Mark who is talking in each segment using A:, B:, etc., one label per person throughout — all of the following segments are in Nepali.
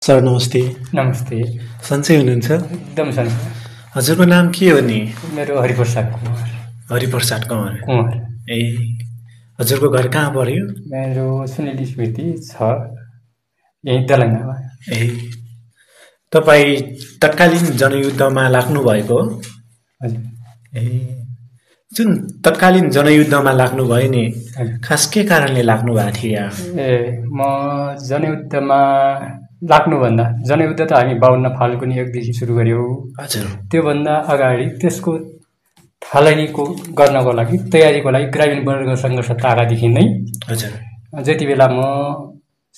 A: सर नमस्ते।
B: नमस्ते।
A: सन्चै हुनुहुन्छ?
B: एकदम सन्चै।
A: हजुरको नाम के हो नि?
B: मेरो हरिप्रसाद कुँवर।
A: हरिप्रसाद कुँवर।
B: कुँवर।
A: ए हजुरको घर कहाँ पर्यो?
B: मेरो सुनिल स्मृति छ यही दलङ्गामा।
A: ए तपाईँ तत्कालीन जनयुद्धमा लाग्नु भएको हो?
B: हजुर।
A: ए जुन तत्कालीन जनयुद्धमा लाग्नु भयो नि, खास के कारणले लाग्नु भएको थियो यहाँ?
B: म जनयुद्धमा लाग्नुभन्दा जनयुद्ध त हामी 52 फाल्गुन 1 देखि सुरु गर्यौं।
A: हजुर।
B: त्योभन्दा अगाडि त्यसको थालनीको गर्नको लागि तयारीको लागि ग्रामीण वर्ग सङ्घर्ष ताकादेखि नै
A: हजुर
B: जति बेला म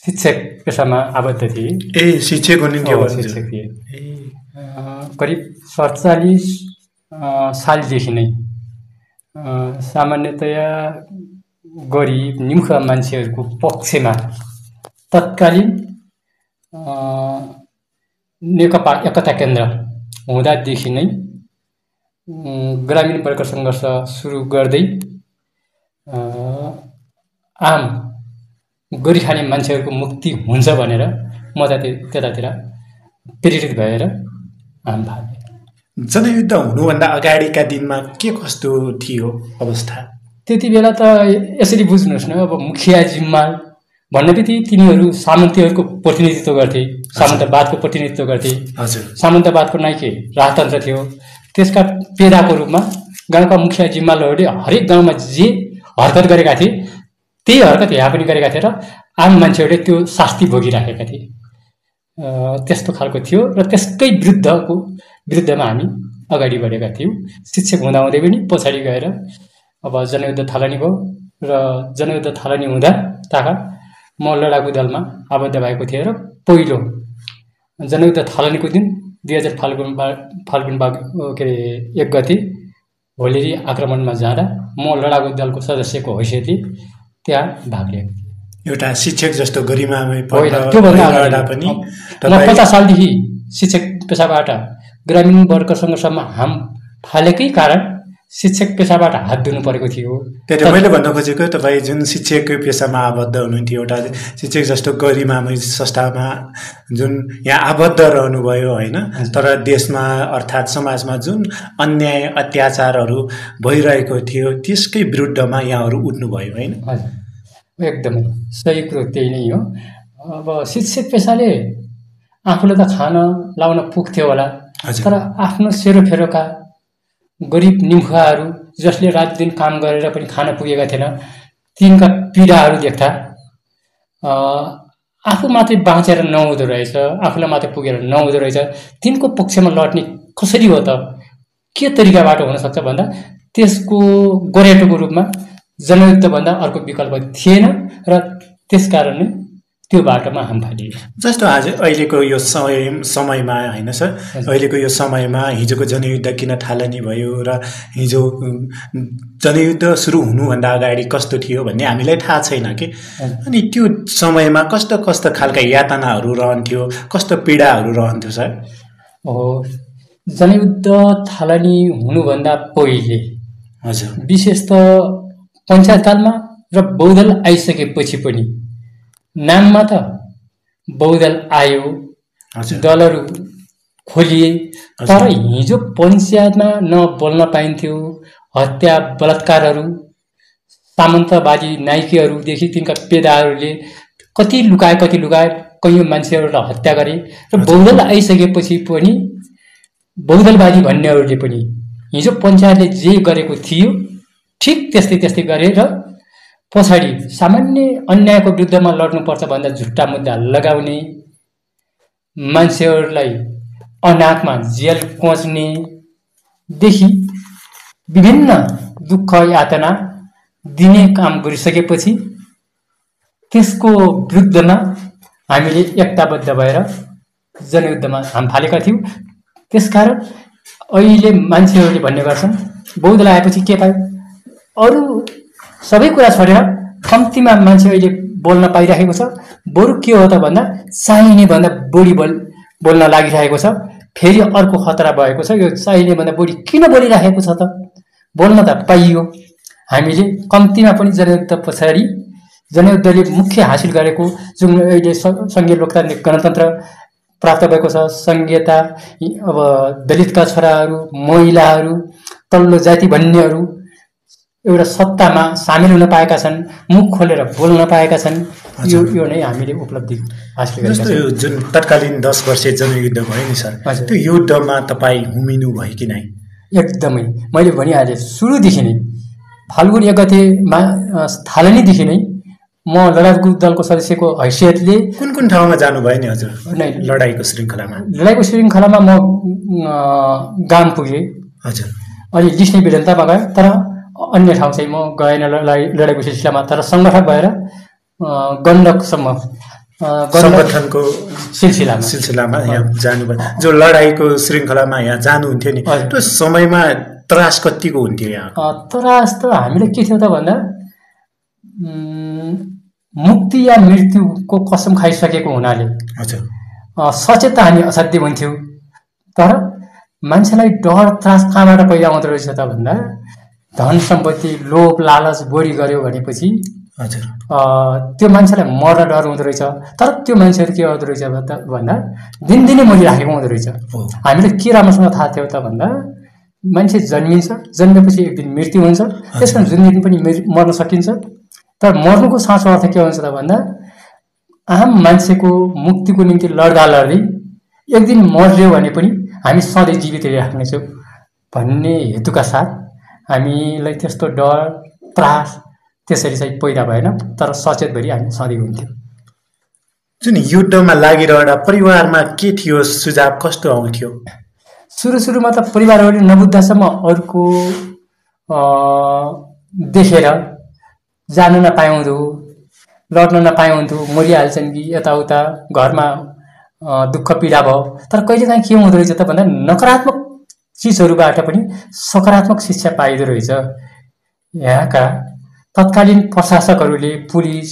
B: शिक्षक पेसामा आबद्ध थिएँ।
A: ए शिक्षक हुनुहुन्थ्यो?
B: शिक्षक थिएँ। करिब 47 सालदेखि नै सामान्यतया गरिब निमुखा मान्छेहरूको पक्षमा तत्कालीन नेकपा एकता केन्द्र हुँदादेखि नै ग्रामीण वर्ग सङ्घर्ष सुरु गर्दै आम गरिखाने मान्छेहरूको मुक्ति हुन्छ भनेर म त्यतातिर प्रेरित भएर आम भागे।
A: जनयुद्ध हुनुभन्दा अगाडिका दिनमा के कस्तो थियो अवस्था?
B: त्यति बेला त यसरी बुझ्नुहोस् न, अब मुखिया जिम्मा भन्ने बित्तिकै तिनीहरू सामन्तीहरूको प्रतिनिधित्व गर्थे, सामन्तवादको प्रतिनिधित्व गर्थे।
A: हजुर।
B: सामन्तवादको नाइके राजतन्त्र थियो। त्यसका पेदाको रूपमा गाउँका मुखिया जिम्मालहरूले हरेक गाउँमा जे हरकत गरेका थिए त्यही हरकत यहाँ पनि गरेका थिए र आम मान्छेहरूले त्यो शास्ति भोगिराखेका थिए। त्यस्तो खालको थियो र त्यसकै विरुद्धमा हामी अगाडि बढेका थियौँ। शिक्षक हुँदाहुँदै पनि पछाडि गएर अब जनयुद्ध थालनी भयो र जनयुद्ध थालनी हुँदा ताका म लडाकु दलमा आबद्ध भएको थिएँ र पहिलो जनयुद्ध थालनीको दिन 2000 फाल्गुन 1 गते होलेरी आक्रमणमा जाँदा म लडाकु दलको सदस्यको हैसियतले त्यहाँ भाग लिएको थिएँ।
A: एउटा शिक्षक जस्तो गरिमामय
B: त्योभन्दा पनि म 50 सालदेखि शिक्षक पेसाबाट ग्रामीण वर्ग सङ्घर्षमा हाम फालेकै कारण शिक्षक पेसाबाट हात धुनु परेको थियो।
A: त्यही मैले भन्न खोजेको तपाईँ जुन शिक्षककै पेसामा आबद्ध हुनुहुन्थ्यो, एउटा शिक्षक जस्तो गरिमामय संस्थामा जुन यहाँ आबद्ध रहनुभयो होइन, तर देशमा अर्थात् समाजमा जुन अन्याय अत्याचारहरू भइरहेको थियो त्यसकै विरुद्धमा यहाँहरू उठ्नुभयो होइन?
B: एकदमै सही कुरो त्यही नै हो। अब शिक्षक पेसाले आफूले त खान लाउन पुग्थ्यो होला, तर आफ्नो सेरोफेरोका गरिब निमुखाहरू जसले रात दिन काम गरेर पनि खान पुगेका थिएन तिनका पीडाहरू देख्दा आफू मात्रै बाँचेर नहुँदो रहेछ, आफूलाई मात्रै पुगेर नहुँदो रहेछ, तिनको पक्षमा लड्ने कसरी हो त, के तरिकाबाट हुनसक्छ भन्दा त्यसको गोरेटोको रूपमा जनयुद्धभन्दा अर्को विकल्प थिएन र त्यसकारण नै त्यो बाटोमा हाम फालियो।
A: जस्तो आज अहिलेको यो समयमा होइन सर, अहिलेको यो समयमा हिजोको जनयुद्ध किन थालनी भयो र हिजो जनयुद्ध सुरु हुनुभन्दा अगाडि कस्तो थियो भन्ने हामीलाई थाहा छैन कि। अनि त्यो समयमा कस्तो कस्तो खालका यातनाहरू रहन्थ्यो, कस्तो पीडाहरू रहन्थ्यो सर?
B: जनयुद्ध थालनी हुनुभन्दा पहिले
A: हजुर
B: विशेष त पञ्चायतकालमा र बहुदल आइसकेपछि पनि नाममा त बहुदल आयो, दलहरू खोलिए, तर हिजो पञ्चायतमा न बोल्न पाइन्थ्यो। हत्या बलात्कारहरू सामन्तवादी नाइकेहरूदेखि तिनका पेदाहरूले कति लुकाए कैयौँ मान्छेहरूलाई हत्या गरे र बहुदल आइसकेपछि पनि बहुदलवादी भन्नेहरूले पनि हिजो पञ्चायतले जे गरेको थियो ठिक त्यस्तै गरेर पछाडि सामान्य अन्यायको विरुद्धमा लड्नुपर्छ भन्दा झुट्टा मुद्दा लगाउने, मान्छेहरूलाई अनाकमा जेल कोच्नेदेखि विभिन्न दुःख यातना दिने काम गरिसकेपछि त्यसको विरुद्धमा हामीले एकताबद्ध भएर जनयुद्धमा हाम फालेका थियौँ। त्यसकारण अहिले मान्छेहरूले भन्ने गर्छन् बहुदल आएपछि के पायो, अरू सबै कुरा छोडेर कम्तीमा मान्छे अहिले बोल्न पाइरहेको छ। बरु के हो त भन्दा चाहिने भन्दा बढी बोल्न लागिरहेको छ। फेरि अर्को खतरा भएको छ, यो चाहिने भन्दा बढी किन बोलिरहेको छ त, बोल्न त पाइयो। हामीले कम्तीमा पनि जनयुद्ध पछाडि जनयुद्धले मुख्य हासिल गरेको जुन अहिले सङ्घीय लोकतान्त्रिक गणतन्त्र प्राप्त भएको छ। संघीयता अब दलितका छोराहरू, महिलाहरू, तल्लो जाति भन्नेहरू एउटा सत्तामा सामेल हुन पाएका छन्, मुख खोलेर बोल्न पाएका छन्। यो नै हामीले उपलब्धि हासिल गरेका छौँ।
A: जस्तो जुन तत्कालीन 10 वर्षे जनयुद्ध भयो नि सर, त्यो युद्धमा तपाईँ हुमिनु भयो कि नै?
B: एकदमै, मैले भनिहालेँ सुरुदेखि नै फाल्गुन 1 गतेमा थालनीदेखि नै म लडाकु दलको सदस्यको हैसियतले
A: कुन ठाउँमा जानुभयो नि हजुर लडाईको श्रृङ्खलामा?
B: लडाईको श्रृङ्खलामा म गाम पुगेँ हजुर, अनि लिस्ने भिडन्तमा गएँ, तर अन्य ठाउँ चाहिँ म गएन लडाईको सिलसिलामा। तर सङ्गठक भएर गण्डकसम्म
A: सङ्गठनको
B: सिलसिलामा
A: यहाँ जानुभयो। जो लडाईको श्रृङ्खलामा यहाँ जानुहुन्थ्यो नि, त्यो समयमा त्रास कतिको हुन्थ्यो यहाँ?
B: त्रास त हामीले के थियो त भन्दा मुक्ति या मृत्युको कसम खाइसकेको हुनाले सचेत त हामी असाध्यै हुन्थ्यौँ। तर मान्छेलाई डर त्रास कहाँबाट पैदा आउँदो रहेछ त भन्दा धन सम्पत्ति लोभ लालच बढी गर्यो भनेपछि त्यो मान्छेलाई मर्न डर हुँदो रहेछ। तर त्यो मान्छेहरू के गर्दो रहेछ भन्दा दिनदिनै मरिराखेको हुँदो रहेछ। हामीले के राम्रोसँग थाहा थियो त भन्दा मान्छे जन्मिन्छ, जन्मेपछि एक दिन मृत्यु हुन्छ, त्यसमा जुन दिन पनि मर्न सकिन्छ। तर मर्नुको साँचो अर्थ के हुन्छ त भन्दा आम मान्छेको मुक्तिको निम्ति लड्दा लड्दै एक दिन मर्यो भने पनि हामी सधैँ जीवित रहिराख्नेछौँ भन्ने हेतुका साथ हामीलाई त्यस्तो डर त्रास त्यसरी चाहिँ पैदा भएन। तर सचेत भरि हामी सधैँ हुन्थ्यौँ।
A: जुन युद्धमा लागिरहँदा परिवारमा के थियो, सुझाव कस्तो आउँथ्यो?
B: सुरुमा त परिवारहरूले नबुझ्दासम्म अरूको देखेर जान नपाउँदो, लड्न नपाउँदो, मरिहाल्छन् कि यताउता घरमा दुःख पीडा भयो। तर कहिलेकाहीँ के हुँदो रहेछ त भन्दा नकारात्मक चिजहरूबाट पनि सकारात्मक शिक्षा पाइदो रहेछ। यहाँका तत्कालीन प्रशासकहरूले, पुलिस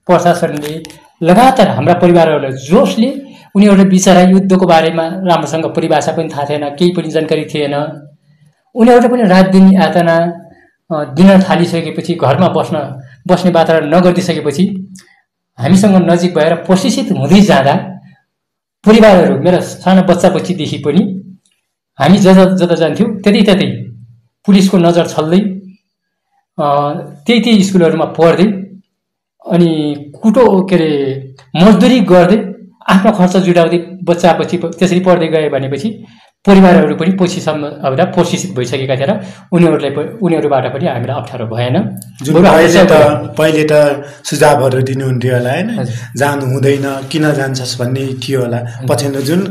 B: प्रशासनले लगातार हाम्रा परिवारहरूलाई जोसले उनीहरूले बिचरा युद्धको बारेमा राम्रोसँग परिभाषा पनि थाहा थिएन, केही पनि जानकारी थिएन। उनीहरूले पनि रात दिन यातना दिन थालिसकेपछि घरमा बस्ने वातावरण नगरिदिसकेपछि हामीसँग नजिक भएर प्रशिक्षित हुँदै जाँदा परिवारहरू मेरा सानो बच्चा बच्चीदेखि पनि हामी जता जान्थ्यौँ त्यतै पुलिसको नजर छल्दै त्यही स्कुलहरूमा पढ्दै अनि मजदुरी गर्दै आफ्नो खर्च जुटाउँदै बच्चा बच्ची त्यसरी पढ्दै गए भनेपछि परिवारहरू पनि पछिसम्म आउँदा प्रशिक्षित भइसकेका थिए र उनीहरूबाट पनि हामीलाई अप्ठ्यारो भएन।
A: पहिले त सुझावहरू दिनुहुन्थ्यो होला होइन, जानु हुँदैन किन जान्छस् भन्ने थियो होला। पछिल्लो जुन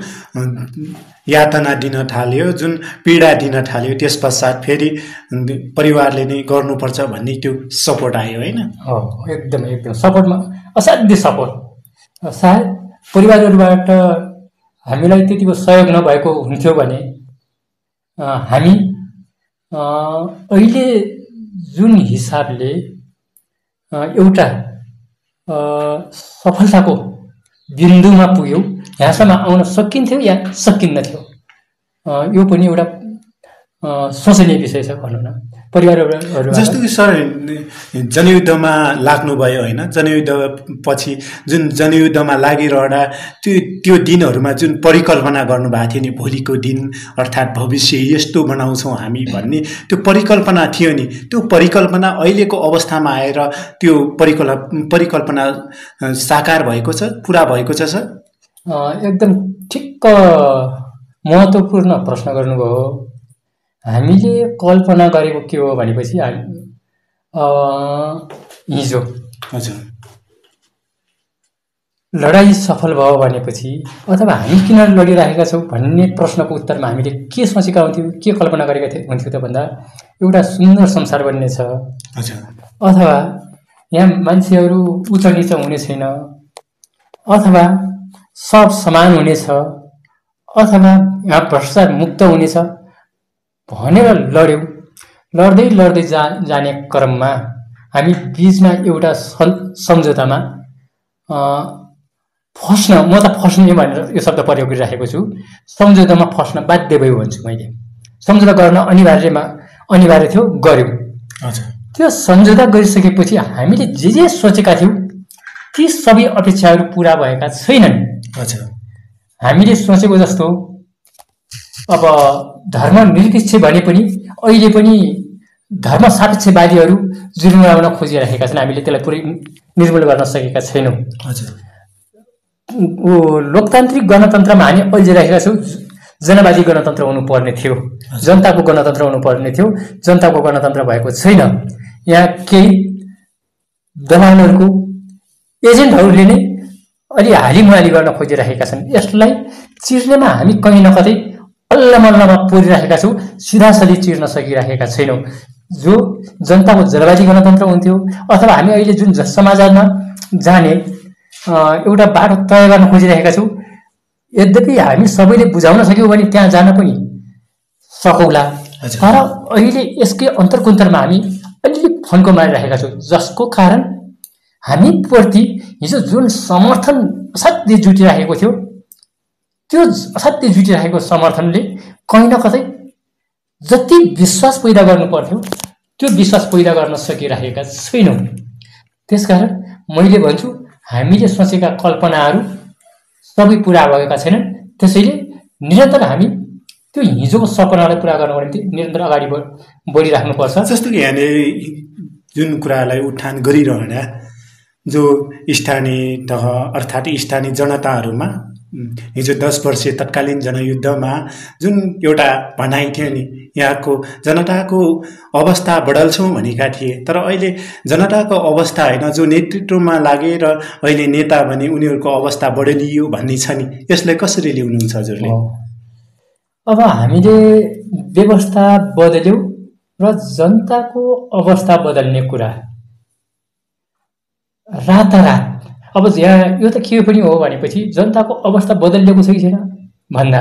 A: यातना दिन थाल्यो, जुन पीडा दिन थाल्यो, त्यस पश्चात फेरि परिवारले नै गर्नुपर्छ भन्ने त्यो सपोर्ट आयो होइन?
B: एकदमै सपोर्टमा असाध्य सपोर्ट। सायद परिवारहरूबाट हामीलाई त्यतिको सहयोग नभएको हुन्थ्यो भने हामी अहिले जुन हिसाबले एउटा सफलताको बिन्दुमा पुग्यौँ, यहाँसम्म आउन सकिन्थ्यो या सकिन्नथ्यो, यो पनि एउटा सोचनीय विषय छ भनौँ न। परिवारहरू
A: जस्तो कि सर जनयुद्धमा लाग्नुभयो होइन, जनयुद्ध पछि जुन जनयुद्धमा लागिरहँदा त्यो दिनहरूमा जुन परिकल्पना गर्नुभएको थियो नि, भोलिको दिन अर्थात् भविष्य यस्तो बनाउँछौँ हामी भन्ने त्यो परिकल्पना थियो नि, त्यो परिकल्पना अहिलेको अवस्थामा आएर त्यो परिकल्पना साकार भएको छ, पुरा भएको छ सर?
B: एकदम ठिक्क महत्त्वपूर्ण प्रश्न गर्नुभयो। हामीले कल्पना गरेको के हो भनेपछि हिजो लडाई सफल भयो भनेपछि अथवा हामी किन लडिरहेका छौँ भन्ने प्रश्नको उत्तरमा हामीले के सोचेका हुन्थ्यौँ, के कल्पना गरेका हुन्थ्यौँ त भन्दा एउटा सुन्दर संसार बन्नेछ, अथवा यहाँ मान्छेहरू उच्च नीच हुने छैन, अथवा सब समान हुनेछ, अथवा यहाँ भ्रष्टाचार मुक्त हुनेछ भनेर लड्यौँ। लड्दै जाने क्रममा हामी बीचमा एउटा सम्झौतामा फस्न, म त फस्ने भनेर यो शब्द प्रयोग गरिराखेको छु, सम्झौतामा फस्न बाध्य भयो भन्छु मैले। सम्झौता गर्न अनिवार्य थियो, गऱ्यौँ। त्यो सम्झौता गरिसकेपछि हामीले जे सोचेका थियौँ ती सबै अपेक्षाहरू पुरा भएका छैनन्। हामीले सोचेको जस्तो अब धर्मनिरपेक्ष भने पनि अहिले पनि धर्म सापेक्षवादीहरू जुर्माउन खोजिरहेका छन्। हामीले त्यसलाई पुरै निर्मूल गर्न सकेका छैनौँ। लोकतान्त्रिक गणतन्त्रमा हामी अहिले रहेका छौँ। जनवादी गणतन्त्र हुनुपर्ने थियो, जनताको गणतन्त्र हुनुपर्ने थियो। जनताको गणतन्त्र भएको छैन। यहाँ केही दलालहरूको एजेन्टहरूले नै अलि हालिमुहाली गर्न खोजिरहेका छन्। यसलाई चिर्नेमा हामी कहीँ न कतै अल्लमल्लमा परिरहेका छौँ, सिधासधी चिर्न सकिरहेका छैनौँ। जो जनताको जनवादी गणतन्त्र हुन्थ्यो अथवा हामी अहिले जुन समाजमा जाने एउटा बाटो तय गर्न खोजिरहेका छौँ, यद्यपि हामी सबैले बुझाउन सक्यौँ भने त्यहाँ जान पनि सकौँला। तर अहिले यसकै अन्तर्कुन्तरमा हामी अलिअलि फन्को मारिरहेका छौँ, जसको कारण हामी प्रति हिजो जुन समर्थन असाध्यै जुटिरहेको थियो, त्यो असाध्यै जुटिरहेको समर्थनले कहीँ न कतै जति विश्वास पैदा गर्नु पर्थ्यो त्यो विश्वास पैदा गर्न सकिरहेका छैनौँ। त्यसकारण मैले भन्छु हामीले सोचेका कल्पनाहरू सबै पुरा भएका छैनन्। त्यसैले निरन्तर हामी त्यो हिजोको सपनालाई पुरा गर्नको निम्ति निरन्तर अगाडि बढिराख्नुपर्छ।
A: जस्तो कि यहाँले जुन कुरालाई उठान गरिरहँदा जो स्थानीय तह अर्थात् स्थानीय जनताहरूमा हिजो 10 वर्षीय तत्कालीन जनयुद्धमा जुन एउटा भनाइ थियो नि, यहाँको जनताको अवस्था बदल्छौँ भनेका थिए, तर अहिले जनताको अवस्था होइन, जो नेतृत्वमा लागेर अहिले नेता भने उनीहरूको अवस्था बदलियो भन्ने छ नि, यसलाई कसरी ल्याउनुहुन्छ हजुरले?
B: अब हामीले व्यवस्था बदल्यौँ र जनताको अवस्था बदल्ने कुरा रातारात अब यहाँ यो त के पनि हो भनेपछि जनताको अवस्था बदलिएको छ कि छैन भन्दा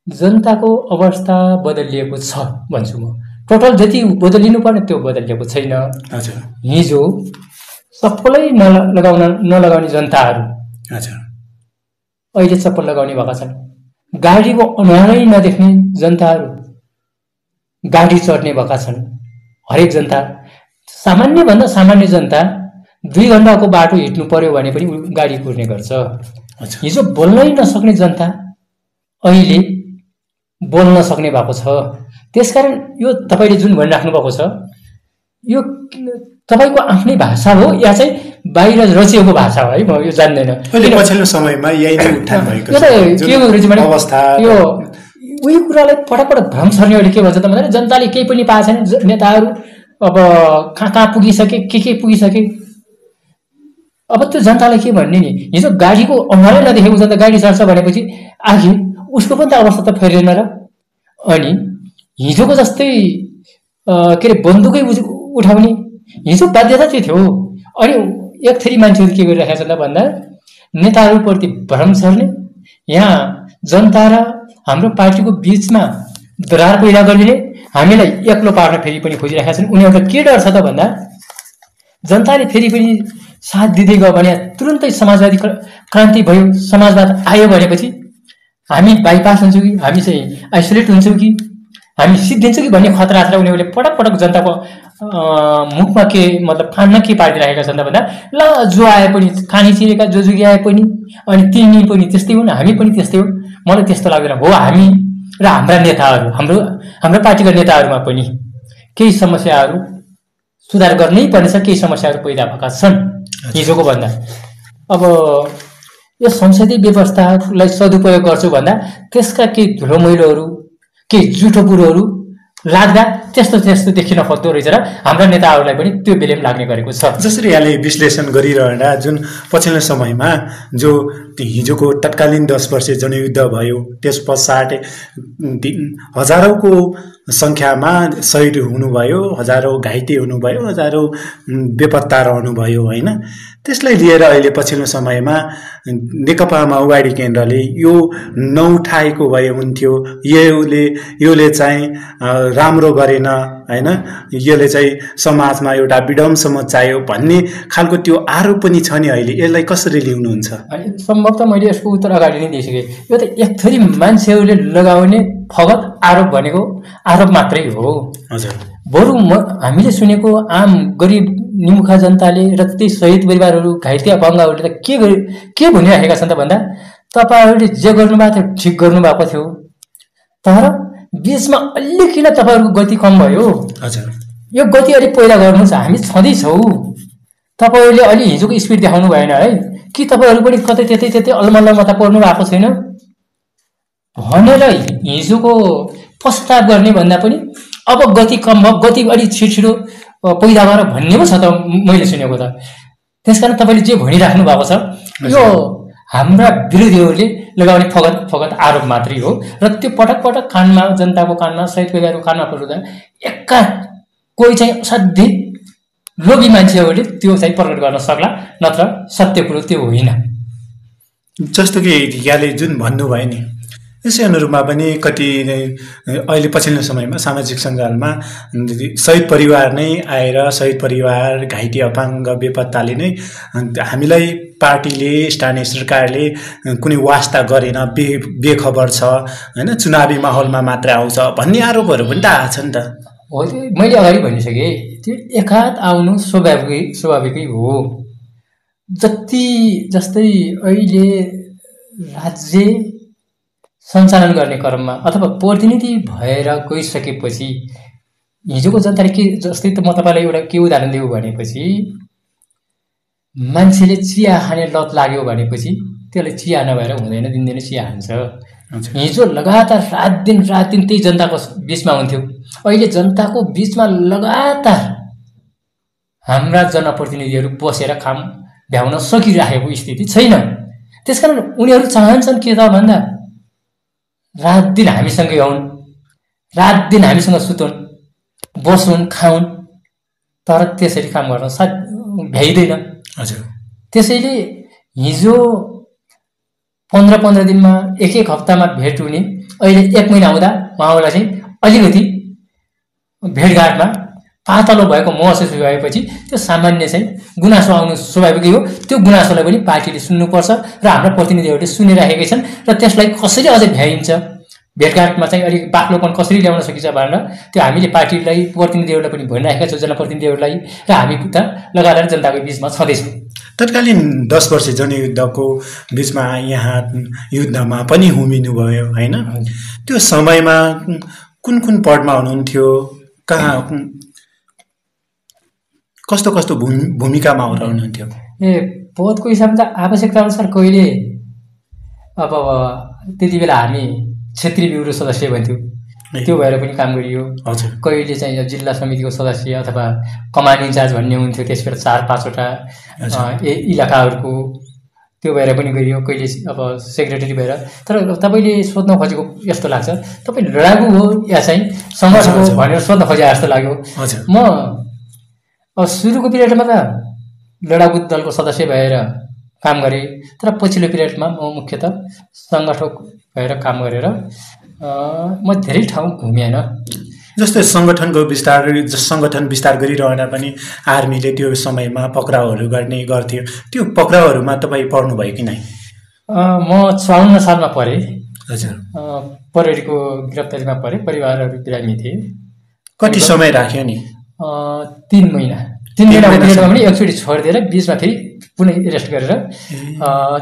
B: जनताको अवस्था बदलिएको छ भन्छु म। टोटल जति बदलिनु पर्ने त्यो बदलिएको छैन। हिजो चप्पलै नलगाउने जनताहरू अहिले चप्पल लगाउने भएका छन्। गाडीको अनुहारै नदेख्ने जनताहरू गाडी चढ्ने भएका छन्। हरेक जनता, सामान्य भन्दा सामान्य जनता 2 घण्टाको बाटो हिँड्नु पर्यो भने पनि गाडी कुर्ने गर्छ। हिजो बोल्नै नसक्ने जनता अहिले बोल्न सक्ने भएको छ। त्यसकारण यो तपाईले जुन भनिराख्नु भएको छ यो तपाईको आफ्नै भाषा हो या चाहिँ बाहिर रचिएको भाषा हो है, म यो जान्दैन।
A: अहिले पछिल्लो समयमा यही नै उठान भएको
B: छ। के अवस्था यो उही कुरालाई पटक भ्रम छर्नेहरूले के भन्छ त भन्दा जनताले केही पनि पाएको छैन, नेताहरू अब कहाँ पुगिसके, के पुगिसके। अब त्यो जनतालाई के भन्ने नि, हिजो गाडीको अनुहारै नदेखेको जनता गाडी चढ्छ भनेपछि आखिर उसको पनि त अवस्था त फेरिएन र। अनि हिजोको जस्तै के अरे बन्दुकै उठाउने हिजो बाध्यता चाहिँ थियो। अनि एक थरी मान्छेहरू के गरिरहेका छन् त भन्दा नेताहरूप्रति भ्रम छर्ने, यहाँ जनता र हाम्रो पार्टीको बीचमा दरार पैदा गरिदिने, हामीलाई एक्लो पार्न फेरि पनि खोजिरहेका छन्। उनीहरूलाई के डर छ त भन्दा जनताले फेरि पनि साथ दिँदै गयो भने तुरुन्तै समाजवादी क्रान्ति भयो, समाजवाद आयो भनेपछि हामी बाइपास हुन्छौँ कि हामी चाहिँ आइसोलेट हुन्छौँ कि हामी सिद्धिन्छौँ कि भन्ने खतरा छ। उनीहरूले पटक पटक जनताको मुखमा के मतलब कानमा के पारिदिरहेका छन् त भन्दा ल जो आए पनि खानी चिरेका जो जुगी आए पनि अनि तिमी पनि त्यस्तै हुन्, हामी पनि त्यस्तै हो। मलाई त्यस्तो लाग्दैन हो। हामी र हाम्रा नेताहरू, हाम्रो पार्टीका नेताहरूमा पनि केही समस्याहरू सुधार गर्नै पर्नेछ, केही समस्याहरू पैदा भएका छन् हिजोको भन्दा। अब यो संसदीय व्यवस्थालाई सदुपयोग गर्छु भन्दा त्यसका केही धुलो मैलोहरू, केही जुठो कुरोहरू लाग्दा त्यस्तो देखिन खोज्दो रहेछ र हाम्रा नेताहरूलाई पनि त्यो बेलेम लाग्ने गरेको छ।
A: जसरी यहाँले विश्लेषण गरिरहँदा जुन पछिल्लो समयमा जो हिजोको तत्कालीन 10 वर्षीय जनयुद्ध भयो, त्यस पश्चात हजारौंको संख्यामा शहीद हुनुभयो, हजारौं घाइते हुनुभयो, हजारौं बेपत्ता रहनुभयो होइन। त्यसलाई लिएर अहिले पछिल्लो समयमा नेकपा माओवादी केन्द्रले यो नउठाएको भए हुन्थ्यो, योले चाहिँ राम्रो गरेन होइन, यसले चाहिँ समाजमा एउटा विडम्स मचायो भन्ने खालको त्यो आरोप पनि छ नि। अहिले यसलाई कसरी लिनुहुन्छ?
B: सम्भवतः मैले यसको उत्तर अगाडि नै दिइसकेँ। यो त एक थरी मान्छेहरूले लगाउने फगत आरोप भनेको आरोप मात्रै हो।
A: हजुर,
B: बरु हामीले सुनेको आम गरिब निमुखा जनताले र त्यही शहीद परिवारहरू, घाइते अपाङ्गहरूले त के भनिरहेका छन् त भन्दा तपाईहरुले जे गर्नुभएको थियो ठिक गर्नुभएको थियो, तर बीचमा अलि किन तपाईहरुको गति कम भयो?
A: हजुर,
B: यो गति अलि पहिला गर्नुस्, हामी छँदैछौँ। तपाईहरुले अलि हिजोको स्पिड देखाउनु भएन है कि तपाईहरु पनि कतै त्यतै अलमल्ल मात्र पर्नु भएको छैन भनेर हिजोको पश्चाताप गर्ने भन्दा पनि अब गति कम भयो, गति अलि छिटो पैदा गर भन्ने पो छ त मैले सुनेको त। त्यसकारण तपाईले जे भनिराख्नु भएको छ यो हाम्रा विरोधीहरूले लगाउने फगत आरोप मात्रै हो र त्यो पटक पटक कानमा, जनताको कानमा, शहीद परिवारको कानमा पर्दा एक्का कोही चाहिँ असाध्यै लोभी मान्छेहरूले त्यो चाहिँ प्रकट गर्न सक्ला, नत्र सत्य कुरो त्यो होइन।
A: जस्तो कि यहाँले जुन भन्नुभयो नि, यसै अनुरूपमा पनि कति अहिले पछिल्लो समयमा सामाजिक सञ्जालमा शहीद परिवार नै आएर, शहीद परिवार, घाइते अपाङ्ग बेपत्ताले नै हामीलाई पार्टीले, स्थानीय सरकारले कुनै वास्ता गरेन, बेखबर छ होइन, चुनावी माहौलमा मात्र आउँछ भन्ने आरोपहरू पनि त आएको छ नि त।
B: हो, मैले अगाडि भनिसकेँ, त्यो एकात आउनु स्वाभाविकै हो। जस्तै अहिले राज्य सञ्चालन गर्ने क्रममा अथवा प्रतिनिधि भएर गइसकेपछि हिजोको जनताले के, जस्तै त म तपाईँलाई एउटा के उदाहरण दिउँ भनेपछि, मान्छेले चिया खाने लत लाग्यो भनेपछि त्यसले चिया नभएर हुँदैन, दिनदिनै चिया खान्छ। हिजो लगातार रात दिन त्यही जनताको बीचमा हुन्थ्यो, अहिले जनताको बीचमा लगातार हाम्रा जनप्रतिनिधिहरू बसेर काम भ्याउन सकिरहेको स्थिति छैन। त्यसकारण उनीहरू चाहन्छन् के त भन्दा रात दिन हामीसँगै आउन्, रात दिन हामीसँग सुतुन्, बसुन्, खाउन्, तर त्यसरी काम गर्न भ्याइँदैन।
A: हजुर,
B: त्यसैले हिजो 15 दिनमा, एक हप्तामा भेट हुने अहिले 1 महिना हुँदा उहाँहरूलाई चाहिँ अलिकति भेटघाटमा पातलो भएको महसुस भएपछि त्यो सामान्य चाहिँ गुनासो आउनु स्वाभाविकै हो। त्यो गुनासोलाई पनि पार्टीले सुन्नुपर्छ र हाम्रा प्रतिनिधिहरूले सुनिरहेकै छन् र त्यसलाई कसरी अझै भ्याइन्छ, भेटघाटमा चाहिँ अलिक बाक्लोपन कसरी ल्याउन सकिन्छ भनेर त्यो हामीले पार्टीलाई, प्रतिनिधिहरूलाई पनि भनिरहेका छौँ, जनप्रतिनिधिहरूलाई, र हामी त लगातार जनताको बीचमा छँदैछौँ।
A: तत्कालीन 10 वर्ष जनयुद्धको बीचमा यहाँ युद्धमा पनि हुमिनुभयो होइन, त्यो समयमा कुन पदमा हुनुहुन्थ्यो, कहाँ कस्तो भूमिकामा रहनुहुन्थ्यो?
B: पदको हिसाबमा त आवश्यकता अनुसार कहिले अब त्यति बेला हामी क्षेत्रीय ब्युरो सदस्य भन्थ्यौँ, त्यो भएर पनि काम गरियो। कहिले चाहिँ जिल्ला समितिको सदस्य अथवा कमान्ड इन्चार्ज भन्ने हुन्थ्यो, त्यसबाट 4-5वटा इलाकाहरूको, त्यो भएर पनि गरियो। कहिले अब सेक्रेटरी भएर। तर तपाईँले सोध्न खोजेको यस्तो लाग्छ, तपाईँ लडाकु हो या चाहिँ सङ्घर्ष हो भनेर सोध्न खोजे जस्तो लाग्यो। म अब सुरुको पिरियडमा त लडाकु दलको सदस्य भएर काम गरेँ, तर पछिल्लो पिरियडमा म मुख्यतः सङ्गठक भएर काम गरेर म धेरै ठाउँ घुमेन।
A: जस्तै सङ्गठन विस्तार गरिरहँदा पनि आर्मीले त्यो समयमा पक्राउहरू गर्ने गर्थ्यो, त्यो पक्राउहरूमा तपाईँ पर्नुभयो कि नै?
B: म 54 सालमा परेँ।
A: हजुर,
B: प्रहरीको गिरफ्तारीमा परेँ, परिवारहरू बिरामी थिए।
A: कति समय राख्यो नि?
B: 3 महिना। 3 महिनाको पिरियडमा पनि एकचोटि छोडिदिएर बिचमा फेरि पुनः एरेस्ट गरेर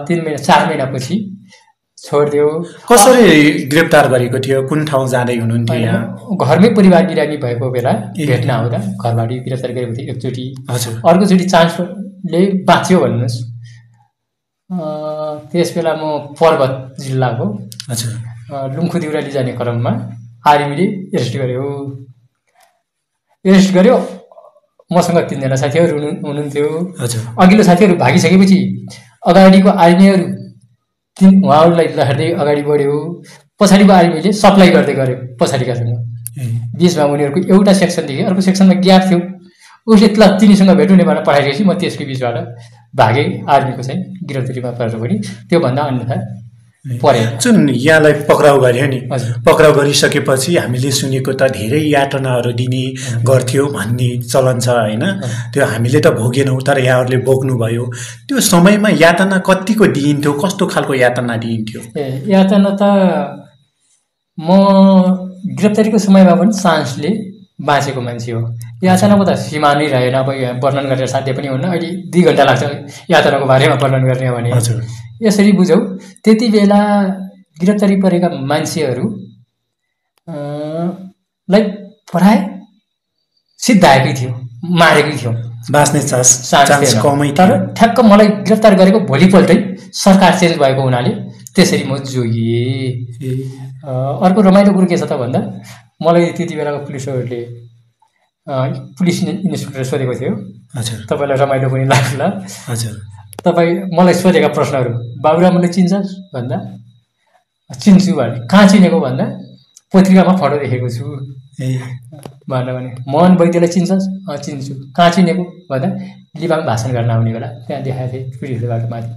B: 3 महिना 4 महिनापछि छोडिदियो।
A: कसरी ग्रेप्तार गरेको थियो? कुन ठाउँ जाँदै हुनुहुन्थ्यो? यहाँ
B: घरमै परिवार बिरामी भएको बेला भेट्न आउँदा घरबाट गिरफ्तार गरेको थियो एकचोटि। अर्कोचोटि चान्सले बाँच्यो भन्नुहोस्। त्यस बेला म पर्वत जिल्लाको लुङखुदिउरा जाने क्रममा आर्मीले एरेस्ट गर्यो। मसँग 3 जना साथीहरू हुनुहुन्थ्यो। अघिल्लो साथीहरू भागिसकेपछि अगाडिको आर्मीहरू उहाँहरूलाई लहर्दै अगाडि बढ्यो। पछाडिको आर्मीले सप्लाई गर्दै गऱ्यो पछाडिकासँग। बिचमा उनीहरूको एउटा सेक्सनदेखि अर्को सेक्सनमा ग्याप थियो। उसले ल तिनीसँग भेट्नु भनेर पठाइदिएपछि म त्यसको बिचबाट भागेँ। आर्मीको चाहिँ गिरफ्तारीमा परेर पनि त्योभन्दा अन्यथा परेन।
A: जुन यहाँलाई पक्राउ गर्यो नि, पक्राउ गरिसकेपछि हामीले सुनेको त धेरै यातनाहरू दिने गर्थ्यो भन्ने चलन छ होइन? त्यो हामीले त भोगेनौँ, तर यहाँहरूले भोग्नुभयो। त्यो समयमा यातना कतिको दिइन्थ्यो? कस्तो खालको यातना दिइन्थ्यो?
B: यातना त म गिरफ्तारीको समयमा पनि चान्सले बाँचेको मान्छे हो। यातनाको त सीमा नै रहेन। अब यहाँ वर्णन गरेर साध्य पनि हुन्न। अहिले 2 घन्टा लाग्छ यातनाको बारेमा वर्णन गर्ने भने। यसरी बुझौँ त्यति बेला गिरफ्तारी परेका मान्छेहरू लाई प्राय सिद्धाएकै थियो, मारेकै थियो,
A: बाँच्ने चान्स कमै
B: तर ठ्याक्क मलाई गिरफ्तार गरेको भोलिपल्टै सरकार चेन्ज भएको हुनाले त्यसरी म जोगिएँ। अर्को रमाइलो कुरो के छ त भन्दा मलाई त्यति बेलाको पुलिसहरूले पुलिस इन्सपेक्टर सोधेको थियो,
A: हजुर
B: तपाईँलाई रमाइलो पनि लाग्ला,
A: हजुर
B: तपाईँ मलाई सोधेका प्रश्नहरू बाबुरामले चिन्छस् भन्दा चिन्छु भने, कहाँ चिनेको भन्दा पत्रिकामा फोटो देखेको छु भने, मोहन वैद्यलाई चिन्छस्? चिन्छु। कहाँ चिनेको भन्दा लिबाङ भाषण गर्न आउने बेला त्यहाँ देखाएको थिएँ पुलिसबाट माथि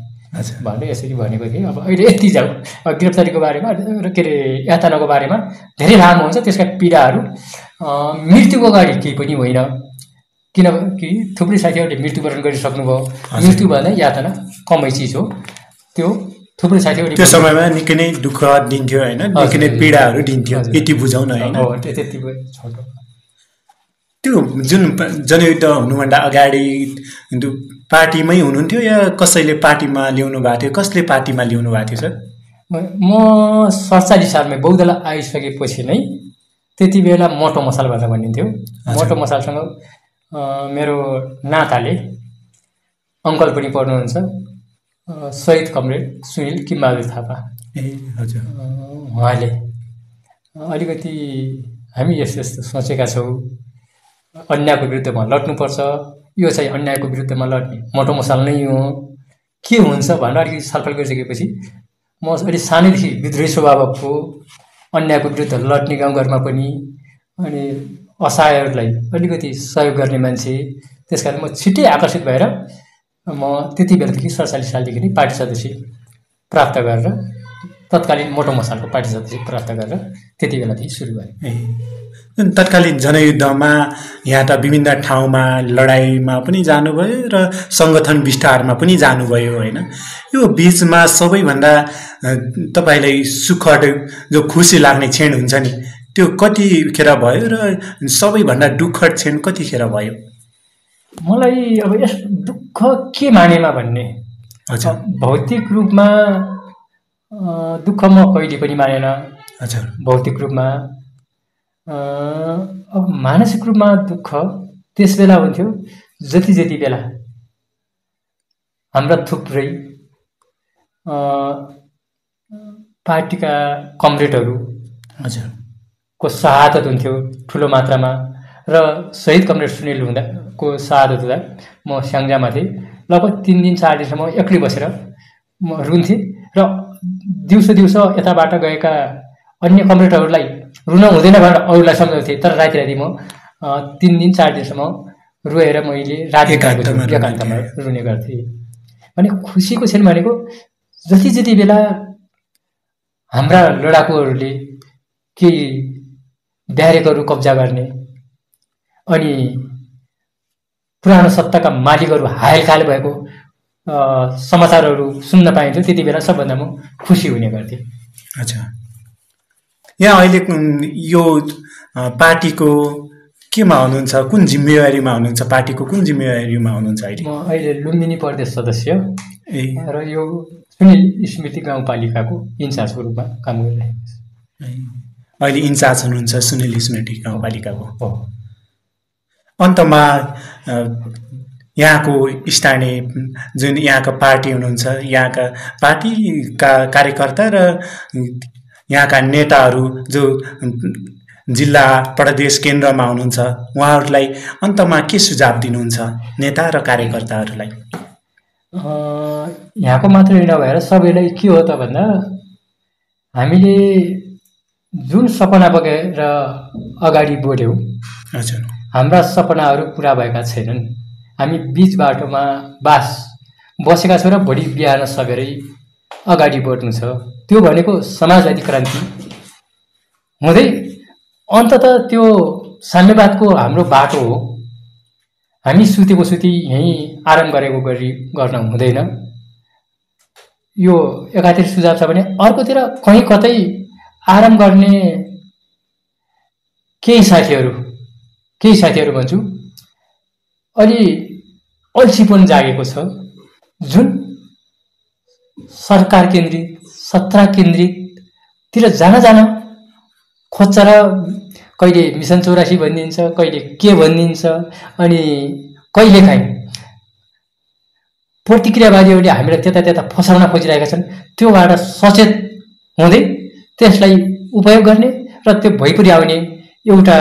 B: भनेर यसरी भनेको थिएँ। अब अहिले यति जाउँ गिरफ्तारीको बारेमा, के अरे यातनाको बारेमा धेरै लामो हुन्छ, त्यसका पीडाहरू मृत्युको अगाडि केही पनि होइन, किनकि थुप्रै साथीहरूले मृत्युवरण गरिसक्नुभयो। मृत्यु भन्दा यातना कमै चिज हो, त्यो थुप्रै साथीहरूले
A: त्यो समयमा निकै नै दुःख दिन्थ्यो होइन, निकै नै पीडाहरू दिन्थ्यो, यति बुझाउँ न होइन।
B: त्यति छोटो
A: त्यो जुन जनयुद्ध हुनुभन्दा अगाडि पार्टीमै हुनुहुन्थ्यो या कसैले पार्टीमा ल्याउनु भएको थियो? कसले पार्टीमा ल्याउनु भएको थियो सर?
B: म 47 सालमा बौद्धला आइसकेपछि नै त्यति बेला मोटो मसाल भनेर भनिन्थ्यो। मोटो मसालसँग मेरो नाताले अङ्कल पनि पढ्नुहुन्छ, शहीद कमरेड सुनिल किम्बहादुर थापा।
A: हजुर।
B: उहाँले अलिकति हामी यस्तो यस्तो सोचेका छौँ, अन्यायको विरुद्धमा लड्नुपर्छ, यो चाहिँ अन्यायको विरुद्धमा लड्ने मोटो मसाल नै हो, के हुन्छ भनेर अलिकति छलफल गरिसकेपछि म अलि सानैदेखि विद्रोही स्वभावको, अन्यायको विरुद्ध लड्ने गाउँघरमा पनि, अनि असहायहरूलाई अलिकति सहयोग गर्ने मान्छे, त्यस कारण म छिट्टै आकर्षित भएर म त्यति बेलादेखि 47 सालदेखि नै पार्टी सदस्य प्राप्त गरेर, तत्कालीन मोटो मसालको पार्टी सदस्य प्राप्त गरेर त्यति बेलादेखि सुरु गरेँ।
A: तत्कालीन जनयुद्धमा यहाँ त विभिन्न ठाउँमा लडाइँमा पनि जानुभयो र सङ्गठन विस्तारमा पनि जानुभयो होइन। यो बिचमा सबैभन्दा तपाईँलाई सुखद जो खुसी लाग्ने क्षण हुन्छ नि, त्यो कतिखेर भयो र सबैभन्दा दुःखद क्षण कतिखेर भयो?
B: मलाई अब यस दुःख के मानेमा भन्ने, भौतिक रूपमा दुःख म कहिले पनि मानेन। भौतिक रूपमा अब मानसिक रूपमा दुःख त्यस बेला हुन्थ्यो जति बेला हाम्रा थुप्रै पार्टीका कमरेडहरू को शहादत हुन्थ्यो ठुलो मात्रामा, र शहीद कमरेड सुनिल को शहादत हुँदा म स्याङ्जामा थिएँ। लगभग 3 दिन 4 दिनसम्म एक्लै बसेर म रुन्थेँ र दिउँसो यताबाट गएका अन्य कमरेडहरूलाई रुन हुँदैन भनेर अरूलाई सम्झाउँथेँ, तर राति म 3 दिन 4 दिनसम्म रोएर मैले राति एकान्तमा रुने गर्थेँ। अनि खुसीको क्षण भनेको जति बेला हाम्रा लडाकुहरूले केही ब्यारेकहरू कब्जा गर्ने अनि पुरानो सत्ताका मालिकहरू हायलखाल भएको समाचारहरू सुन्न पाइन्थ्यो, त्यति बेला सबभन्दा म खुसी हुने गर्थेँ।
A: अच्छा, यहाँ अहिले यो पार्टीको केमा हुनुहुन्छ, कुन जिम्मेवारीमा हुनुहुन्छ, पार्टीको कुन जिम्मेवारीमा हुनुहुन्छ अहिले?
B: म अहिले लुम्बिनी प्रदेश सदस्य र यो सुनिल स्मृति गाउँपालिकाको इन्चार्जको रूपमा काम गरिरहेको छु।
A: अहिले इन्चार्ज हुनुहुन्छ सुनिल स्मृति गाउँपालिकाको। अन्तमा यहाँको स्थानीय जुन यहाँका पार्टी हुनुहुन्छ, यहाँका पार्टीका कार्यकर्ता र यहाँका नेताहरू जो जिल्ला प्रदेश केन्द्रमा हुनुहुन्छ, उहाँहरूलाई अन्तमा के सुझाव दिनुहुन्छ नेता र कार्यकर्ताहरूलाई?
B: यहाँको मात्रै नभएर सबैलाई के हो त भन्दा, हामीले जुन सपना बोकेर अगाडि बढ्यौँ, हाम्रा सपनाहरू पुरा भएका छैनन्। हामी बीच बाटोमा बसेका छौँ र भोलि बिहान सबेरै अगाडि बढ्नु छ। त्यो भनेको समाजवादी क्रान्ति हुँदै अन्ततः त्यो साम्यवादको हाम्रो बाटो हो। हामी सुतेको सुती यहीँ आराम गरेको गर्न हुँदैन। यो एकातिर सुझाव छ भने अर्कोतिर कहीँ कतै आराम गर्ने केही साथीहरू भन्छु अलि अल्छीपन जागेको छ, जुन सरकार केन्द्रित सत्ता केन्द्रिततिर जान खोज्छ र कहिले मिसन 84 भनिदिन्छ, कहिले के भनिदिन्छ। अनि कहिलेकाहीँ प्रतिक्रियावादीहरूले हामीलाई त्यता फसाउन खोजिरहेका छन्। त्योबाट सचेत हुँदै त्यसलाई उपयोग गर्ने र त्यो भइपुरी आउने एउटा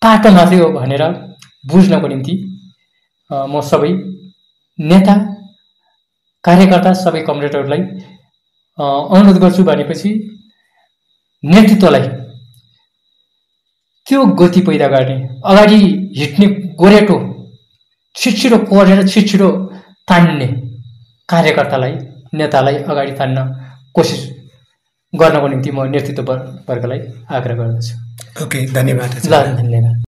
B: पाटो मात्रै हो भनेर बुझ्नको निम्ति म सबै नेता कार्यकर्ता सबै कमरेडहरूलाई अनुरोध गर्छु। भनेपछि नेतृत्वलाई त्यो गति पैदा गर्ने, अगाडि हिँड्ने गोरेटो छिटो कोरेर छिटो तान्ने कार्यकर्तालाई, नेतालाई अगाडि तान्न कोसिस गर्नको निम्ति म नेतृत्व वर्गलाई आग्रह गर्दछु।
A: ओके, धन्यवाद।
B: धन्यवाद।